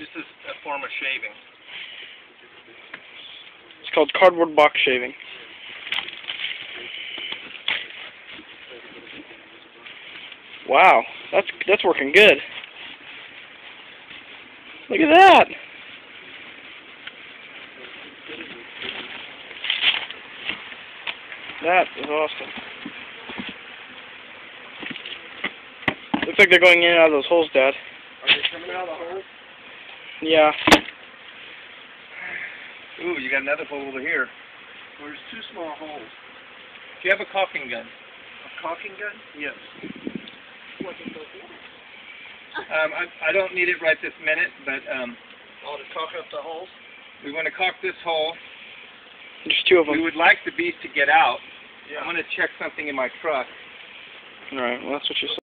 This is a form of shaving. It's called cardboard box shaving. Wow, that's working good. Look at that. That is awesome. Looks like they're going in and out of those holes, Dad. Are they coming out of the hole? Yeah. Ooh, you got another hole over here. Well, there's two small holes. Do you have a caulking gun? A caulking gun? Yes. I don't need it right this minute, but oh, to caulk up the holes? We want to caulk this hole. There's two of them. We would like the beast to get out. Yeah. I'm going to check something in my truck. Alright, well that's what you said.